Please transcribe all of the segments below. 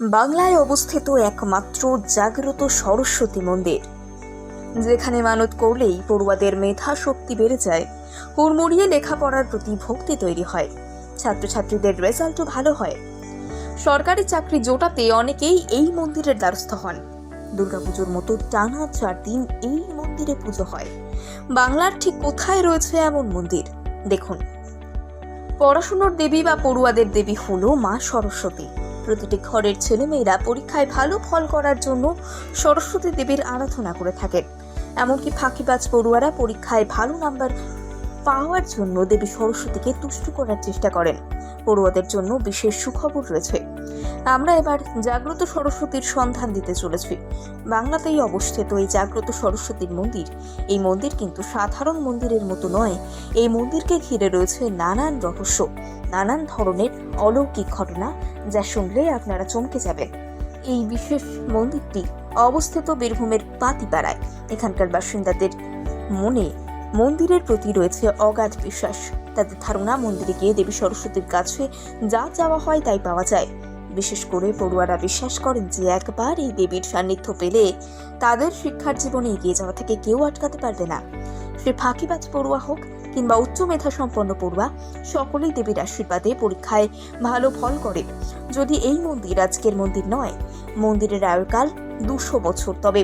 বাংলায় অবস্থিত একমাত্র জাগ্রত সরস্বতী মন্দির, যেখানে মানত করলেই পড়ুয়াদের মেধা শক্তি বেড়ে যায়, হুড়মুড়িয়ে লেখাপড়ার প্রতি ভক্তি তৈরি হয়, ছাত্রছাত্রীদের রেজাল্টও ভালো হয়। সরকারি চাকরি জোটাতে অনেকেই এই মন্দিরের দ্বারস্থ হন। দুর্গাপুজোর মতো টানা 4 দিন এই মন্দিরে পুজো হয়। বাংলার ঠিক কোথায় রয়েছে এমন মন্দির? দেখুন, পড়াশোনার দেবী বা পড়ুয়াদের দেবী হলো মা সরস্বতী। প্রতিটি ঘরের ছেলেমেয়েরা পরীক্ষায় ভালো ফল করার জন্য সরস্বতী দেবীর আরাধনা করে থাকেন। এমনকি ফাঁকিবাজ পড়ুয়ারা পরীক্ষায় ভালো নাম্বার পাওয়ার জন্য দেবী সরস্বতীকে তুষ্ট করার চেষ্টা করেন। পড়ুয়াদের জন্য বিশেষ সুখবর রয়েছে। আমরা এবার জাগ্রত সরস্বতীর সন্ধান দিতে চলেছি। বাংলাতেই অবস্থিত এই জাগ্রত সরস্বতীর মন্দির। এই মন্দির কিন্তু সাধারণ মন্দিরের মতো নয়। এই মন্দিরকে ঘিরে রয়েছে নানান রহস্য, নানান ধরনের অলৌকিক ঘটনা, যা শুনলে আপনারা চমকে যাবেন। এই বিশেষ মন্দিরটি অবস্থিত বীরভূমের পাতিপাড়ায়। এখানকার বাসিন্দাদের মনে মন্দিরের প্রতি রয়েছে অগাধ বিশ্বাস। তাদের ধারণা, মন্দিরে গিয়ে দেবী সরস্বতীর কাছে যা চাওয়া হয় তাই পাওয়া যায়। বিশেষ করে পড়ুয়ারা বিশ্বাস করেন যে একবার এই দেবীর সান্নিধ্য পেলে তাদের শিক্ষার জীবনে এগিয়ে যাওয়া থেকে কেউ আটকাতে পারবে না। সে ফাঁকিবাজ পড়ুয়া হোক কিংবা উচ্চ মেধা সম্পন্ন পড়ুয়া, সকলেই দেবীর আশীর্বাদে পরীক্ষায় ভালো ফল করে। যদি এই মন্দির আজকের মন্দির নয়, মন্দিরের আয়ুকাল 200 বছর, তবে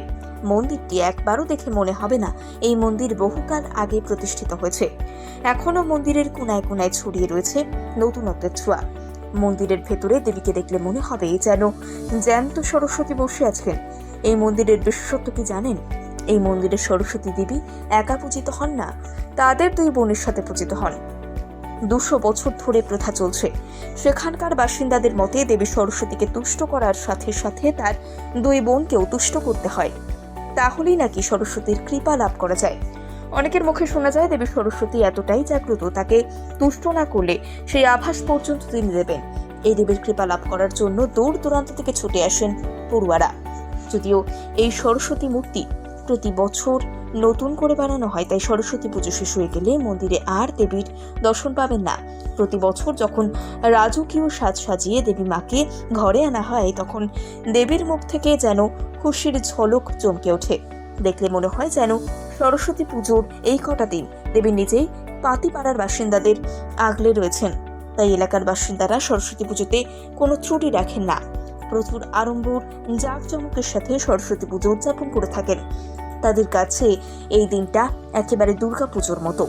মন্দিরটি একবারও দেখে মনে হবে না এই মন্দির বহুকাল আগে প্রতিষ্ঠিত হয়েছে। এখনো মন্দিরের কোনায় কোনায় ছড়িয়ে রয়েছে নতুনত্বের ছোঁয়া। মন্দিরের ভেতরে দেবীকে দেখলে মনে হবে যেন জ্যান্ত সরস্বতী বসে আছেন। এই মন্দিরের বিশেষত্ব কি জানেন? এই মন্দিরের সরস্বতী দেবী একা পূজিত হন না, তাদের 2 বোনের সাথে পূজিত হন। 200 বছর ধরে প্রথা চলছে। সেখানকার বাসিন্দাদের মতে দেবী সরস্বতীকে তুষ্ট করার সাথে সাথে তার 2 বোনকেও তুষ্ট করতে হয়, তাহলেই নাকি সরস্বতীর কৃপা লাভ করা যায়। অনেকের মুখে শোনা যায় দেবী সরস্বতী এতটাই জাগ্রত, তাকে তুষ্ট না করলে সেই আভাস পর্যন্ত তিনি দেবেন। এই দেবীর কৃপা লাভ করার জন্য দূর দূরান্ত থেকে ছুটে আসেন পড়ুয়ারা। যদিও এই সরস্বতী মূর্তি প্রতি বছর নতুন করে বানানো হয়, তাই সরস্বতী পুজো শেষ হয়ে গেলে মন্দিরে আর দেবীর দর্শন পাবেন না। প্রতি বছর যখন রাজকীয় সাজ সাজিয়ে দেবী মাকে ঘরে আনা হয়, তখন দেবীর মুখ থেকে যেন খুশির ঝলক চমকে ওঠে। দেখলে মনে হয় যেন সরস্বতী পুজোর এই কটা দিন দেবী নিজেই পাতিপাড়ার বাসিন্দাদের আগলে রয়েছেন। তাই এলাকার বাসিন্দারা সরস্বতী পুজোতে কোনো ত্রুটি রাখেন না। প্রচুর আড়ম্বর জাঁকজমকের সাথে সরস্বতী পুজো উদযাপন করে থাকেন। তাদের কাছে এই দিনটা একেবারে দুর্গা পুজোর মতো।